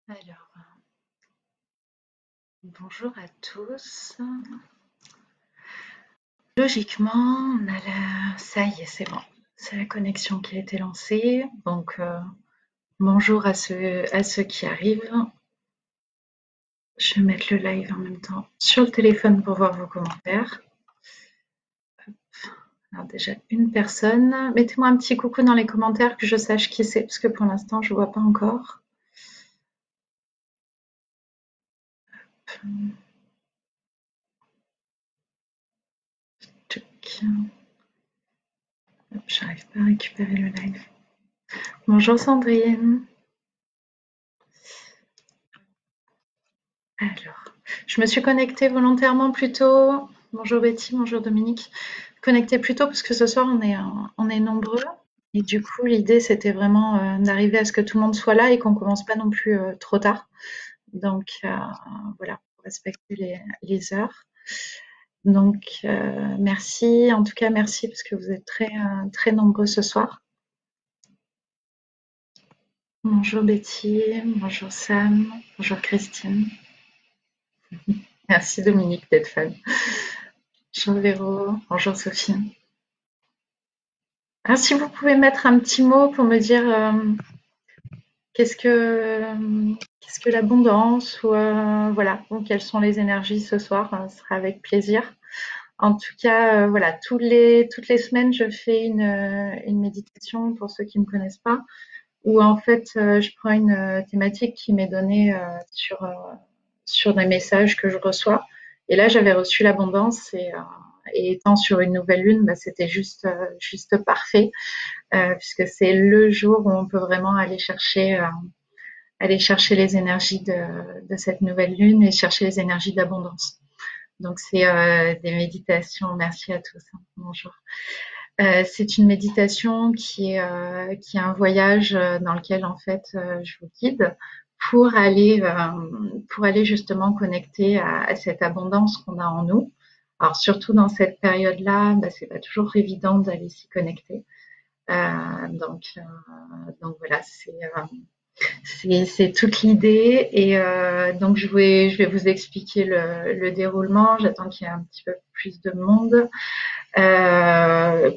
Alors, bonjour à tous. Logiquement, on a ça y est, c'est bon. C'est la connexion qui a été lancée. Donc, bonjour à ceux qui arrivent. Je vais mettre le live en même temps sur le téléphone pour voir vos commentaires. Alors, déjà, une personne. Mettez-moi un petit coucou dans les commentaires que je sache qui c'est, parce que pour l'instant, je ne vois pas encore. J'arrive pas à récupérer le live. Bonjour Sandrine. Alors, je me suis connectée volontairement plus tôt. Bonjour Betty, bonjour Dominique. Connectée plus tôt parce que ce soir on est nombreux. Et du coup, l'idée c'était vraiment d'arriver à ce que tout le monde soit là et qu'on commence pas non plus trop tard. Donc voilà, pour respecter les heures. Donc merci, en tout cas merci parce que vous êtes très nombreux ce soir. Bonjour Betty, bonjour Sam, bonjour Christine. Merci Dominique d'être fan. Bonjour Véro, bonjour Sophie. Ah, si vous pouvez mettre un petit mot pour me dire qu'est-ce que l'abondance ou voilà, ou quelles sont les énergies ce soir, ce sera avec plaisir. En tout cas, voilà, toutes les semaines, je fais une méditation pour ceux qui ne me connaissent pas, où en fait, je prends une thématique qui m'est donnée sur des messages que je reçois. Et là, j'avais reçu l'abondance et étant sur une nouvelle lune, bah, c'était juste parfait, puisque c'est le jour où on peut vraiment aller chercher les énergies de cette nouvelle lune et chercher les énergies d'abondance. Donc, c'est des méditations. Merci à tous. Hein. Bonjour. C'est une méditation qui est un voyage dans lequel en fait je vous guide pour aller justement connecter à cette abondance qu'on a en nous. Alors surtout dans cette période-là, bah, c'est pas toujours évident d'aller s'y connecter. Donc voilà, c'est toute l'idée. Et donc je vais vous expliquer le déroulement. J'attends qu'il y ait un petit peu plus de monde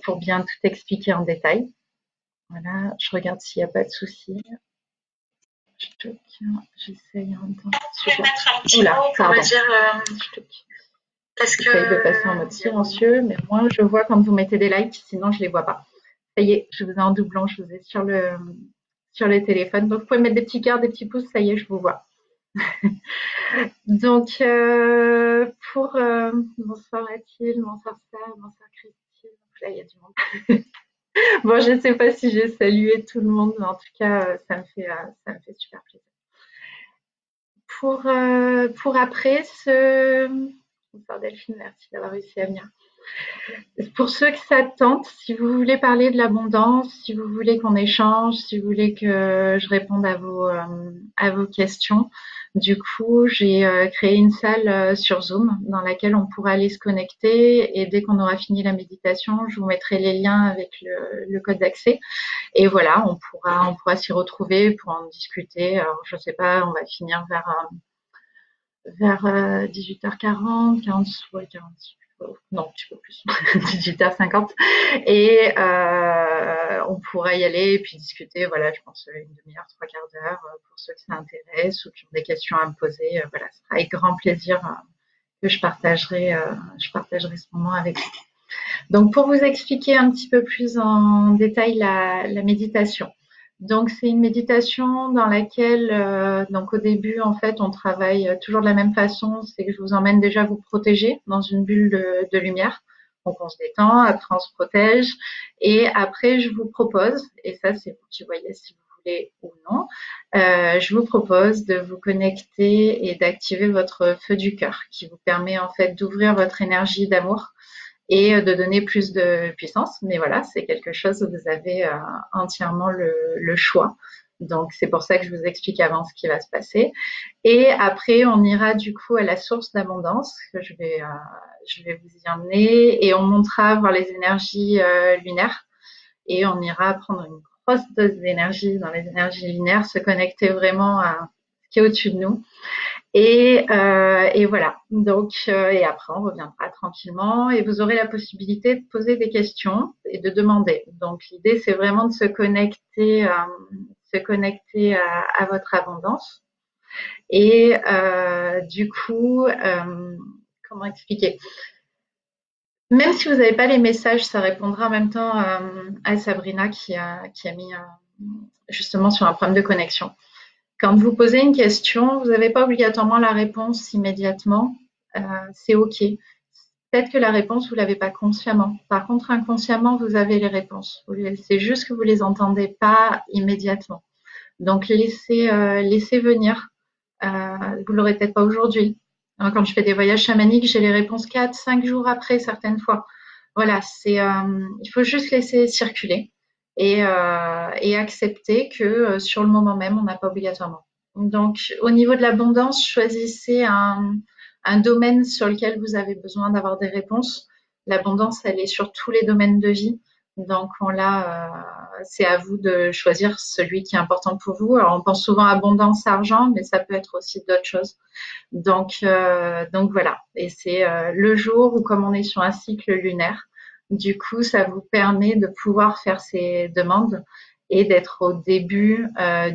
pour bien tout expliquer en détail. Voilà, je regarde s'il n'y a pas de souci. J'essaye en même temps. Je vais mettre un petit mot pour me dire parce que j'essaye de passer en mode silencieux, mais moi je vois quand vous mettez des likes, sinon je les vois pas. Ça y est, je vous ai en doublant, je vous ai sur le téléphone. Donc vous pouvez mettre des petits cœurs, des petits pouces, ça y est, je vous vois. Donc bonsoir Athilde, bonsoir Sam, bonsoir Christine. Là il y a du monde. Bon, je ne sais pas si j'ai salué tout le monde, mais en tout cas, ça me fait super plaisir. Pour après, bonsoir Delphine, merci d'avoir réussi à venir. Pour ceux que ça tente, si vous voulez parler de l'abondance, si vous voulez qu'on échange, si vous voulez que je réponde à vos questions, du coup, j'ai créé une salle sur Zoom dans laquelle on pourra aller se connecter et dès qu'on aura fini la méditation, je vous mettrai les liens avec le code d'accès. Et voilà, on pourra s'y retrouver pour en discuter. Alors, je sais pas, on va finir vers 18h40, 40, ouais, 40, non, un petit peu plus, 18h50. Et on pourra y aller et puis discuter, voilà, je pense une demi-heure, trois quarts d'heure pour ceux que ça intéresse ou qui ont des questions à me poser. Voilà, ce sera avec grand plaisir que je partagerai ce moment avec vous. Donc, pour vous expliquer un petit peu plus en détail la méditation. Donc, c'est une méditation dans laquelle, donc au début, en fait, on travaille toujours de la même façon. C'est que je vous emmène déjà vous protéger dans une bulle de lumière. Donc, on se détend, après on se protège. Et après, je vous propose, et ça, c'est vous qui voyez si vous voulez ou non, je vous propose de vous connecter et d'activer votre feu du cœur, qui vous permet en fait d'ouvrir votre énergie d'amour et de donner plus de puissance. Mais voilà, c'est quelque chose où vous avez entièrement le choix. Donc, c'est pour ça que je vous explique avant ce qui va se passer. Et après, on ira du coup à la source d'abondance que je vais vous y emmener et on montera voir les énergies lunaires et on ira prendre une grosse dose d'énergie dans les énergies lunaires, se connecter vraiment qui est au-dessus de nous. Et voilà. Donc, et après, on reviendra tranquillement et vous aurez la possibilité de poser des questions et de demander. Donc, l'idée, c'est vraiment de se connecter à votre abondance. Et du coup, comment expliquer? Même si vous n'avez pas les messages, ça répondra en même temps à Sabrina qui a mis justement sur un problème de connexion. Quand vous posez une question, vous n'avez pas obligatoirement la réponse immédiatement. C'est OK. Peut-être que la réponse, vous l'avez pas consciemment. Par contre, inconsciemment, vous avez les réponses. C'est juste que vous les entendez pas immédiatement. Donc, laissez venir. Vous l'aurez peut-être pas aujourd'hui. Quand je fais des voyages chamaniques, j'ai les réponses 4, 5 jours après certaines fois. Voilà, il faut juste laisser circuler et accepter que sur le moment même, on n'a pas obligatoirement. Donc, au niveau de l'abondance, choisissez un domaine sur lequel vous avez besoin d'avoir des réponses. L'abondance, elle est sur tous les domaines de vie. Donc, c'est à vous de choisir celui qui est important pour vous. Alors, on pense souvent abondance, argent, mais ça peut être aussi d'autres choses. Donc voilà. Et c'est le jour où, comme on est sur un cycle lunaire, du coup, ça vous permet de pouvoir faire ces demandes et d'être au début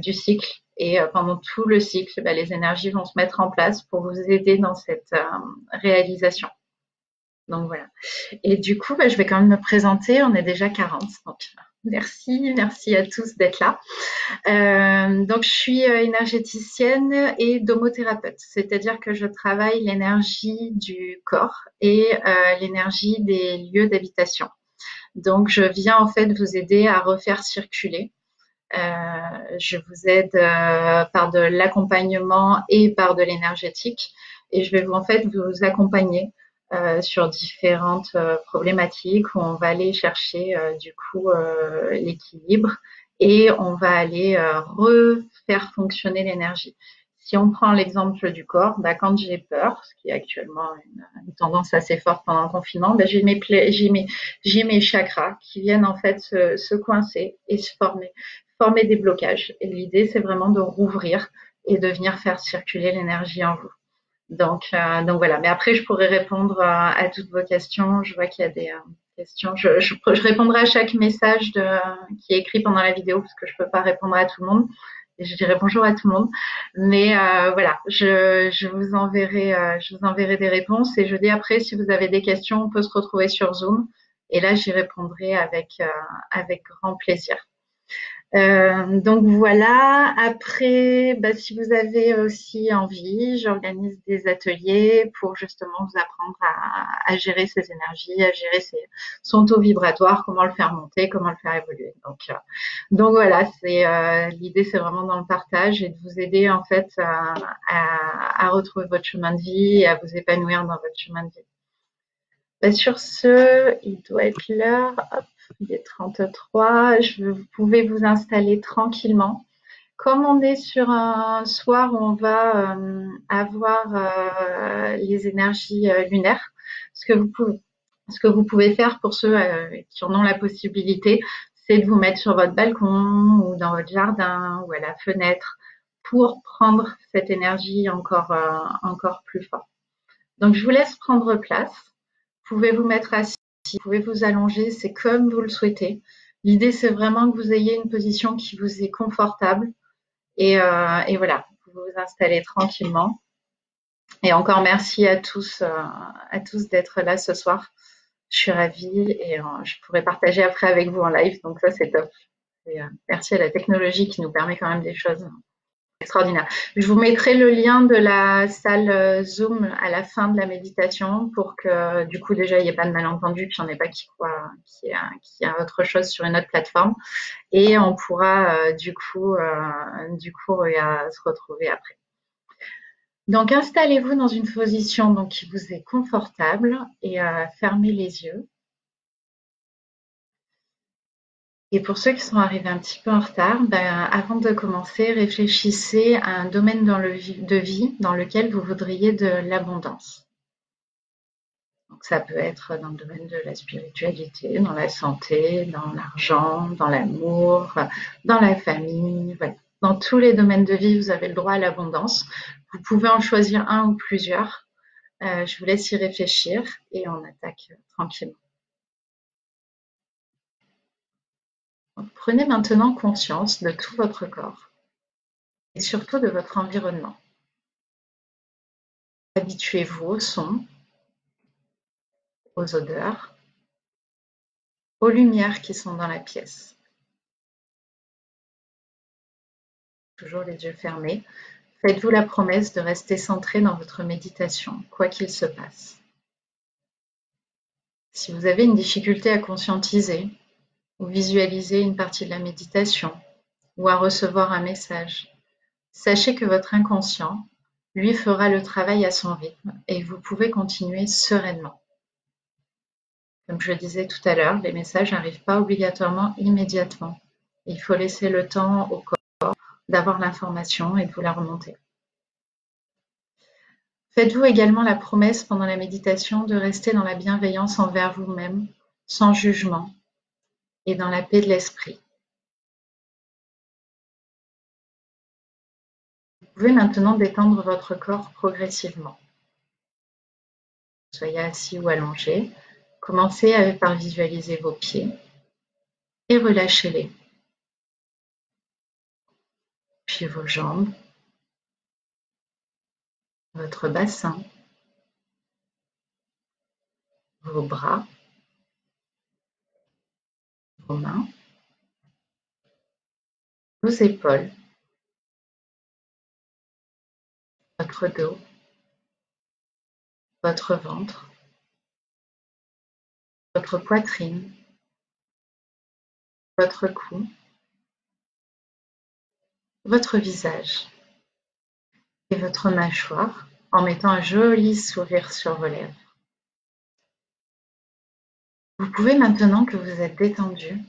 du cycle. Et pendant tout le cycle, les énergies vont se mettre en place pour vous aider dans cette réalisation. Donc voilà. Et du coup, je vais quand même me présenter. On est déjà 40. Donc merci à tous d'être là. Donc je suis énergéticienne et domothérapeute, c'est-à-dire que je travaille l'énergie du corps et l'énergie des lieux d'habitation. Donc je viens en fait vous aider à refaire circuler. Je vous aide par de l'accompagnement et par de l'énergétique, et je vais vous accompagner sur différentes problématiques où on va aller chercher l'équilibre et on va aller refaire fonctionner l'énergie. Si on prend l'exemple du corps, quand j'ai peur, ce qui est actuellement une tendance assez forte pendant le confinement, j'ai mes chakras qui viennent en fait se coincer et se former des blocages. Et l'idée, c'est vraiment de rouvrir et de venir faire circuler l'énergie en vous. Donc voilà. Mais après, je pourrais répondre à toutes vos questions. Je vois qu'il y a des questions. Je répondrai à chaque message qui est écrit pendant la vidéo parce que je peux pas répondre à tout le monde. Et je dirai bonjour à tout le monde. Mais voilà, je vous enverrai des réponses. Et je dis après, si vous avez des questions, on peut se retrouver sur Zoom. Et là, j'y répondrai avec grand plaisir. Donc voilà. Après, si vous avez aussi envie, j'organise des ateliers pour justement vous apprendre à gérer ces énergies, à gérer son taux vibratoire, comment le faire monter, comment le faire évoluer. Donc voilà, l'idée, c'est vraiment dans le partage et de vous aider en fait à retrouver votre chemin de vie et à vous épanouir dans votre chemin de vie. Sur ce, il doit être l'heure. Hop. Il est 33. Vous pouvez vous installer tranquillement. Comme on est sur un soir où on va avoir les énergies lunaires, ce que vous pouvez faire pour ceux qui en ont la possibilité, c'est de vous mettre sur votre balcon ou dans votre jardin ou à la fenêtre pour prendre cette énergie encore plus fort. Donc, je vous laisse prendre place. Vous pouvez vous mettre assis. Vous pouvez vous allonger, c'est comme vous le souhaitez. L'idée, c'est vraiment que vous ayez une position qui vous est confortable. Et voilà, vous vous installez tranquillement. Et encore merci à tous d'être là ce soir. Je suis ravie et je pourrai partager après avec vous en live. Donc ça, c'est top. Et, merci à la technologie qui nous permet quand même des choses extraordinaire. Je vous mettrai le lien de la salle Zoom à la fin de la méditation pour que du coup déjà il n'y ait pas de malentendu, puis il n'y en ait pas qui croient qu'il y a autre chose sur une autre plateforme. Et on pourra du coup se retrouver après. Donc installez-vous dans une position qui vous est confortable et fermez les yeux. Et pour ceux qui sont arrivés un petit peu en retard, avant de commencer, réfléchissez à un domaine de vie dans lequel vous voudriez de l'abondance. Donc ça peut être dans le domaine de la spiritualité, dans la santé, dans l'argent, dans l'amour, dans la famille, voilà. Dans tous les domaines de vie, vous avez le droit à l'abondance. Vous pouvez en choisir un ou plusieurs. Je vous laisse y réfléchir et on attaque tranquillement. Donc, prenez maintenant conscience de tout votre corps et surtout de votre environnement. Habituez-vous aux sons, aux odeurs, aux lumières qui sont dans la pièce. Toujours les yeux fermés. Faites-vous la promesse de rester centré dans votre méditation, quoi qu'il se passe. Si vous avez une difficulté à conscientiser ou visualiser une partie de la méditation ou à recevoir un message, sachez que votre inconscient, lui, fera le travail à son rythme et vous pouvez continuer sereinement. Comme je le disais tout à l'heure, les messages n'arrivent pas obligatoirement immédiatement. Il faut laisser le temps au corps d'avoir l'information et de vous la remonter. Faites-vous également la promesse pendant la méditation de rester dans la bienveillance envers vous-même, sans jugement, et dans la paix de l'esprit. Vous pouvez maintenant détendre votre corps progressivement. Soyez assis ou allongé. Commencez par visualiser vos pieds et relâchez-les. Puis vos jambes, votre bassin, vos bras, vos mains, vos épaules, votre dos, votre ventre, votre poitrine, votre cou, votre visage et votre mâchoire en mettant un joli sourire sur vos lèvres. Vous pouvez, maintenant que vous êtes détendu,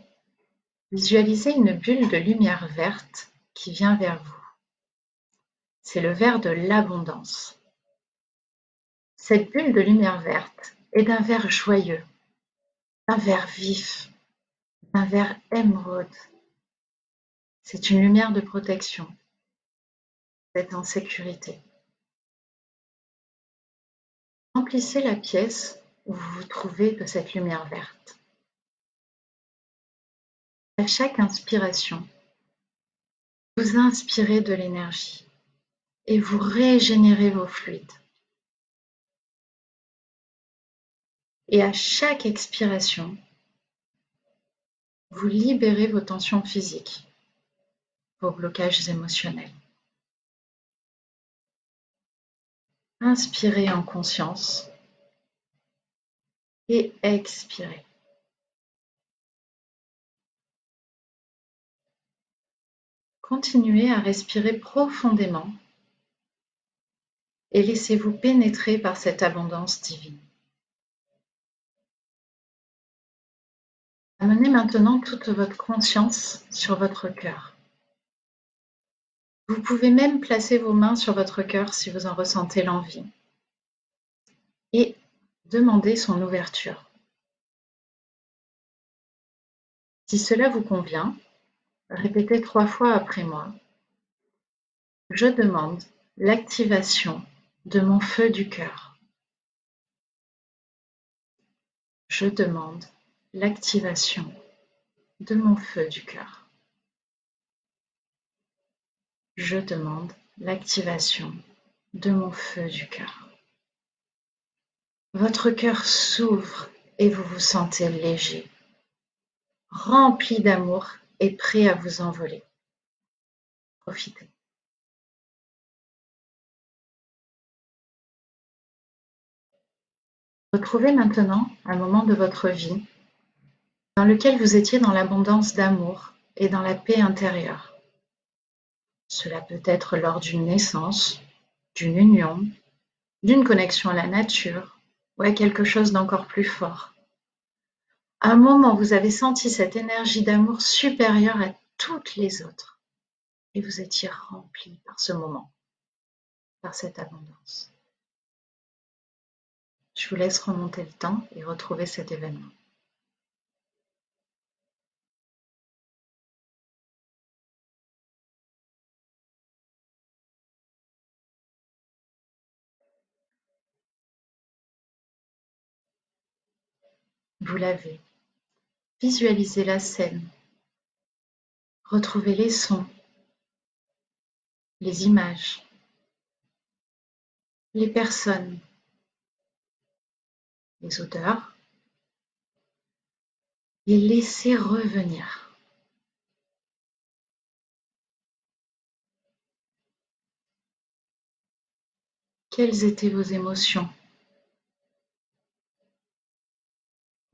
visualiser une bulle de lumière verte qui vient vers vous. C'est le vert de l'abondance. Cette bulle de lumière verte est d'un vert joyeux, d'un vert vif, d'un vert émeraude. C'est une lumière de protection. Vous êtes en sécurité. Remplissez la pièce où vous vous trouvez de cette lumière verte. À chaque inspiration, vous inspirez de l'énergie et vous régénérez vos fluides. Et à chaque expiration, vous libérez vos tensions physiques, vos blocages émotionnels. Inspirez en conscience et expirez. Continuez à respirer profondément et laissez-vous pénétrer par cette abondance divine. Amenez maintenant toute votre conscience sur votre cœur. Vous pouvez même placer vos mains sur votre cœur si vous en ressentez l'envie et demander son ouverture. Si cela vous convient, répétez 3 fois après moi. Je demande l'activation de mon feu du cœur. Je demande l'activation de mon feu du cœur. Je demande l'activation de mon feu du cœur. Votre cœur s'ouvre et vous vous sentez léger, rempli d'amour et prêt à vous envoler. Profitez. Retrouvez maintenant un moment de votre vie dans lequel vous étiez dans l'abondance d'amour et dans la paix intérieure. Cela peut être lors d'une naissance, d'une union, d'une connexion à la nature ou à quelque chose d'encore plus fort. À un moment, vous avez senti cette énergie d'amour supérieure à toutes les autres et vous étiez rempli par ce moment, par cette abondance. Je vous laisse remonter le temps et retrouver cet événement. Vous l'avez. Visualisez la scène. Retrouvez les sons, les images, les personnes, les odeurs, et laissez revenir. Quelles étaient vos émotions?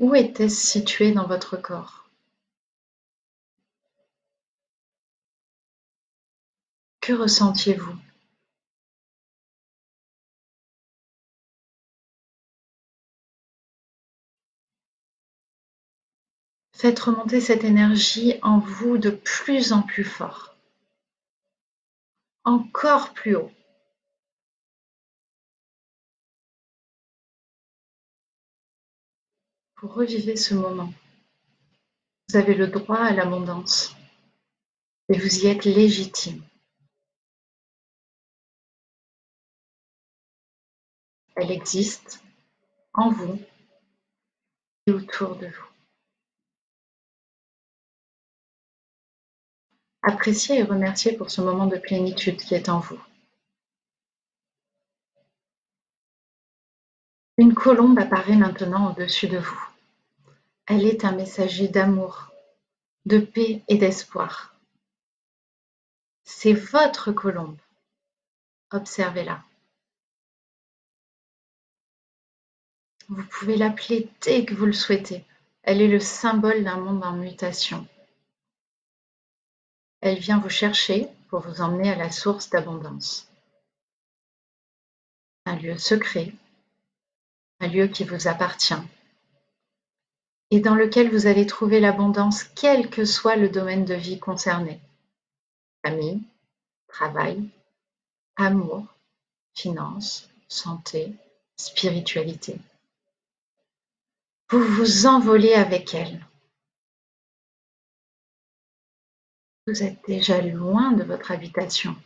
Où était-ce situé dans votre corps? Que ressentiez-vous? Faites remonter cette énergie en vous de plus en plus fort, encore plus haut. Vous revivez ce moment. Vous avez le droit à l'abondance et vous y êtes légitime. Elle existe en vous et autour de vous. Appréciez et remerciez pour ce moment de plénitude qui est en vous. Une colombe apparaît maintenant au-dessus de vous. Elle est un messager d'amour, de paix et d'espoir. C'est votre colombe. Observez-la. Vous pouvez l'appeler dès que vous le souhaitez. Elle est le symbole d'un monde en mutation. Elle vient vous chercher pour vous emmener à la source d'abondance. Un lieu secret, un lieu qui vous appartient et dans lequel vous allez trouver l'abondance quel que soit le domaine de vie concerné. Famille, travail, amour, finances, santé, spiritualité. Vous vous envolez avec elle. Vous êtes déjà loin de votre habitation.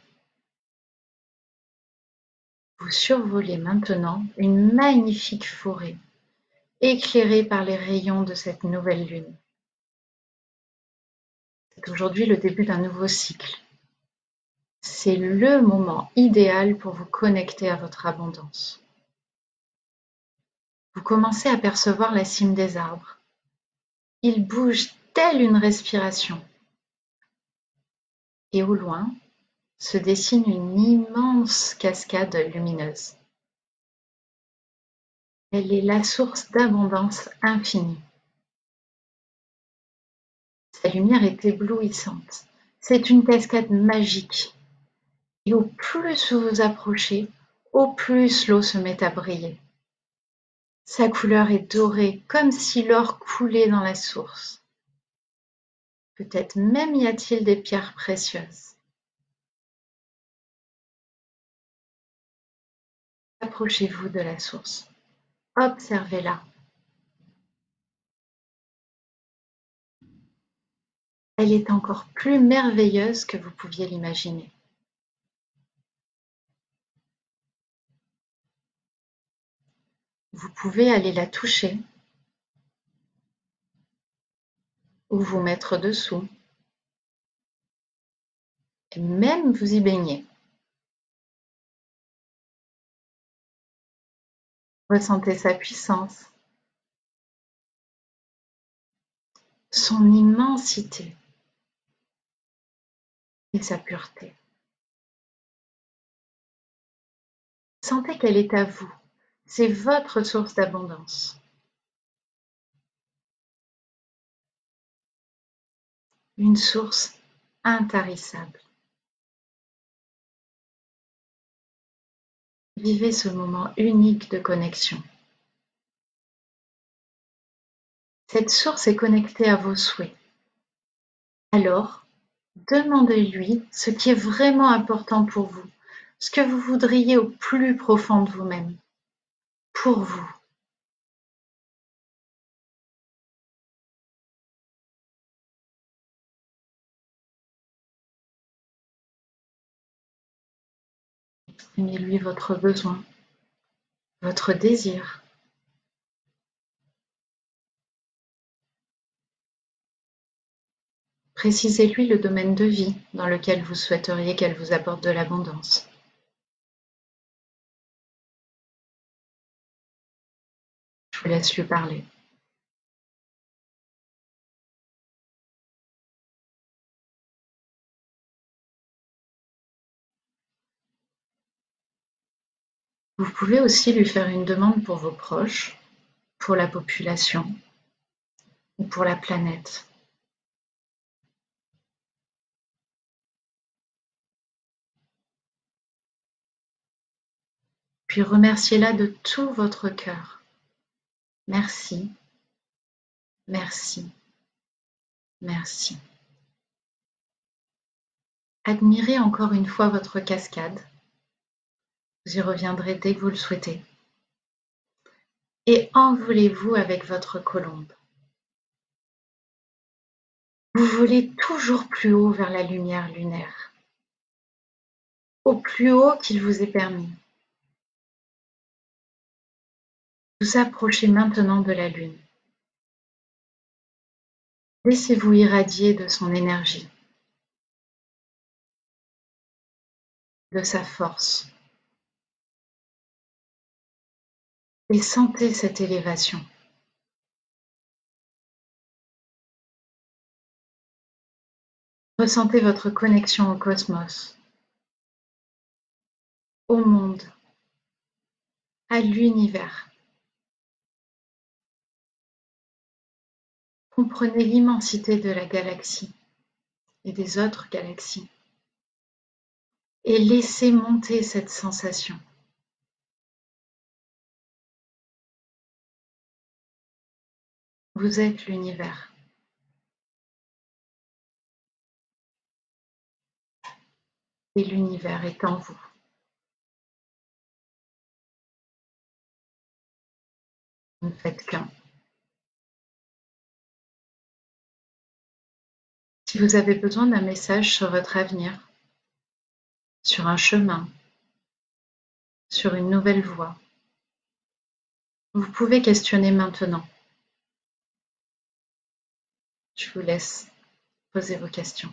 Vous survolez maintenant une magnifique forêt, éclairée par les rayons de cette nouvelle lune. C'est aujourd'hui le début d'un nouveau cycle. C'est le moment idéal pour vous connecter à votre abondance. Vous commencez à percevoir la cime des arbres. Ils bougent telle une respiration. Et au loin, se dessine une immense cascade lumineuse. Elle est la source d'abondance infinie. Sa lumière est éblouissante. C'est une cascade magique. Et au plus vous vous approchez, au plus l'eau se met à briller. Sa couleur est dorée, comme si l'or coulait dans la source. Peut-être même y a-t-il des pierres précieuses. Approchez-vous de la source. Observez-la. Elle est encore plus merveilleuse que vous pouviez l'imaginer. Vous pouvez aller la toucher ou vous mettre dessous et même vous y baigner. Ressentez sa puissance, son immensité et sa pureté. Sentez qu'elle est à vous. C'est votre source d'abondance. Une source intarissable. Vivez ce moment unique de connexion. Cette source est connectée à vos souhaits. Alors, demandez-lui ce qui est vraiment important pour vous, ce que vous voudriez au plus profond de vous-même, pour vous. Exprimez-lui votre besoin, votre désir. Précisez-lui le domaine de vie dans lequel vous souhaiteriez qu'elle vous apporte de l'abondance. Je vous laisse lui parler. Vous pouvez aussi lui faire une demande pour vos proches, pour la population ou pour la planète. Puis remerciez-la de tout votre cœur. Merci, merci, merci. Admirez encore une fois votre cascade. Vous y reviendrez dès que vous le souhaitez. Et envolez-vous avec votre colombe. Vous volez toujours plus haut vers la lumière lunaire, au plus haut qu'il vous est permis. Vous approchez maintenant de la lune. Laissez-vous irradier de son énergie, de sa force, et sentez cette élévation. Ressentez votre connexion au cosmos, au monde, à l'univers. Comprenez l'immensité de la galaxie et des autres galaxies et laissez monter cette sensation. Vous êtes l'univers. Et l'univers est en vous. Vous ne faites qu'un. Si vous avez besoin d'un message sur votre avenir, sur un chemin, sur une nouvelle voie, vous pouvez questionner maintenant. Je vous laisse poser vos questions.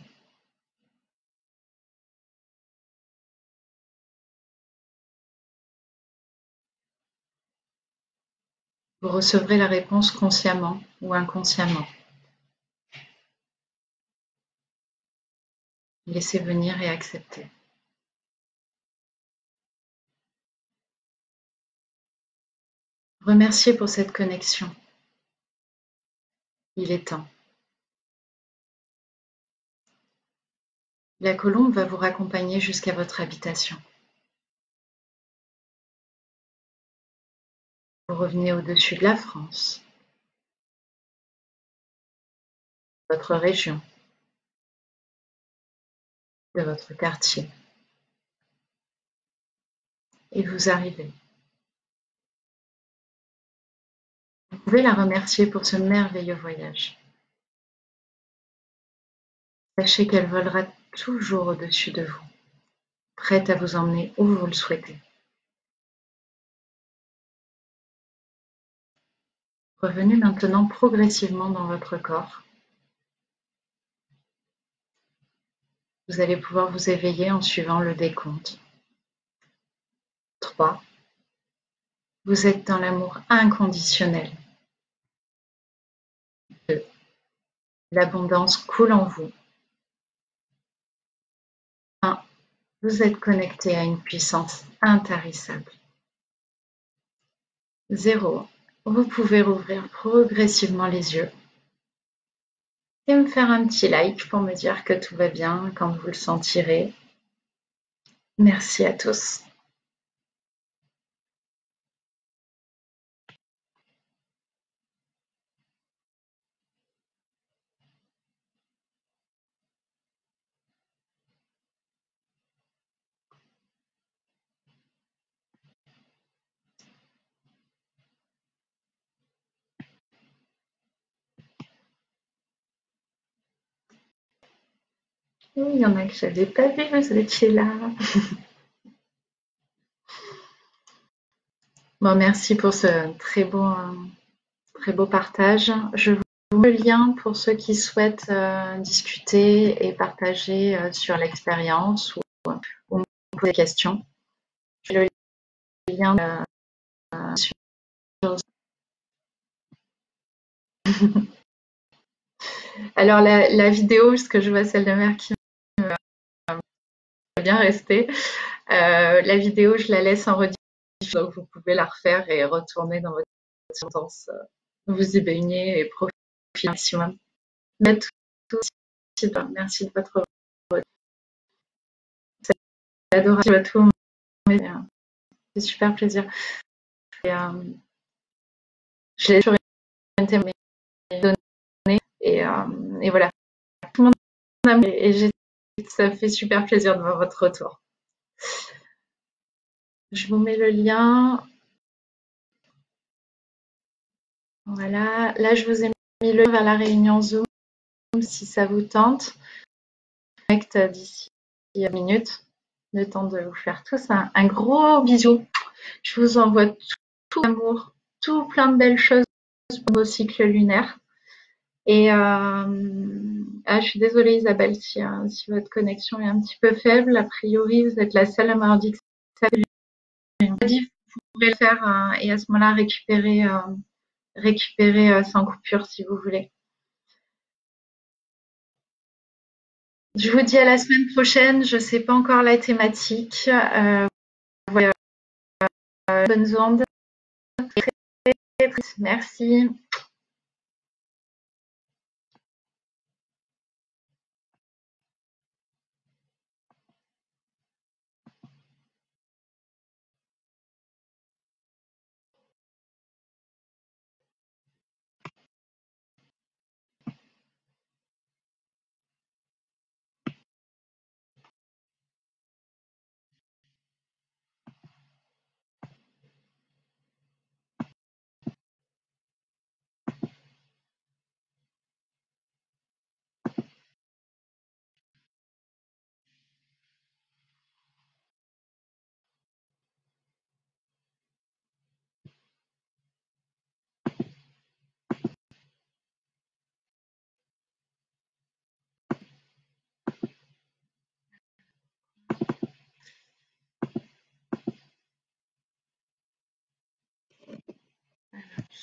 Vous recevrez la réponse consciemment ou inconsciemment. Laissez venir et accepter. Remerciez pour cette connexion. Il est temps. La colombe va vous raccompagner jusqu'à votre habitation. Vous revenez au-dessus de la France, de votre région, de votre quartier, et vous arrivez. Vous pouvez la remercier pour ce merveilleux voyage. Sachez qu'elle volera toujours au-dessus de vous, prête à vous emmener où vous le souhaitez. Revenez maintenant progressivement dans votre corps. Vous allez pouvoir vous éveiller en suivant le décompte. 3. Vous êtes dans l'amour inconditionnel. 2. L'abondance coule en vous. 1. Vous êtes connecté à une puissance intarissable. 0. Vous pouvez rouvrir progressivement les yeux et me faire un petit like pour me dire que tout va bien quand vous le sentirez. Merci à tous. Oui, il y en a que je n'avais pas vu, vous étiez là. Bon, merci pour ce très beau partage. Je vous mets le lien pour ceux qui souhaitent discuter et partager sur l'expérience ou me poser des questions. Je mets le lien sur Alors la vidéo, parce que je vois celle de mère qui va bien rester. La vidéo, je la laisse en rediff, donc vous pouvez la refaire et retourner dans votre sentence, vous y baigner et profiter au maximum. Merci de votre c'est adorable à tout, mais c'est super plaisir. Et, je l'ai sur une témoignage donné et voilà. Tout le monde et ça fait super plaisir de voir votre retour. Je vous mets le lien. Voilà. Là, je vous ai mis le lien vers la réunion Zoom si ça vous tente. Connecte d'ici 10 minutes. Le temps de vous faire tous un gros bisou. Je vous envoie tout l'amour, tout plein de belles choses pour vos cycles lunaires. Et je suis désolée Isabelle si votre connexion est un petit peu faible. A priori, vous êtes la seule à m'avoir dit que ça fait une rediff. Vous pourrez le faire et à ce moment-là récupérer sans coupure si vous voulez. Je vous dis à la semaine prochaine. Je ne sais pas encore la thématique. Voilà, bonnes ondes. Merci.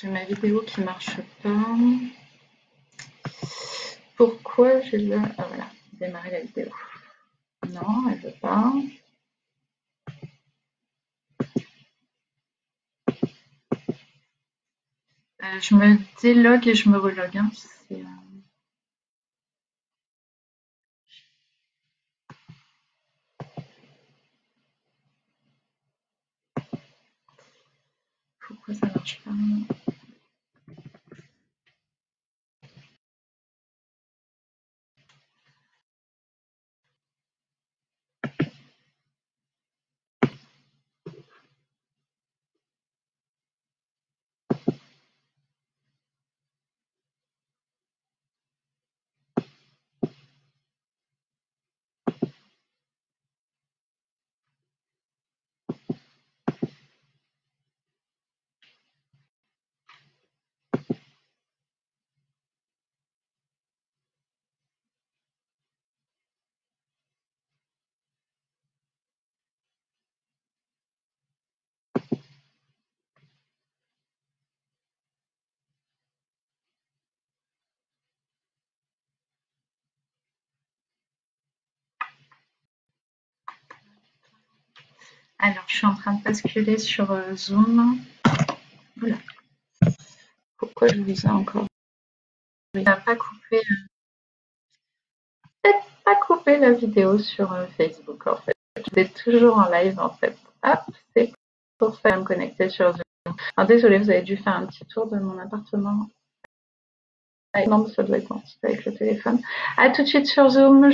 J'ai ma vidéo qui marche pas. Pourquoi je le... Ah voilà, démarrer la vidéo. Non, elle veut pas. Je me délogue et je me relogue. Hein. Pourquoi ça marche pas? Alors, je suis en train de basculer sur Zoom. Voilà. Pourquoi je vous ai encore... Il n'a pas coupé... Peut-être pas coupé la vidéo sur Facebook, en fait. Je suis toujours en live, en fait. Hop, c'est pour ça me connecter sur Zoom. Alors, désolée, vous avez dû faire un petit tour de mon appartement. Non, ça doit être bon, c'est avec le téléphone. À tout de suite sur Zoom.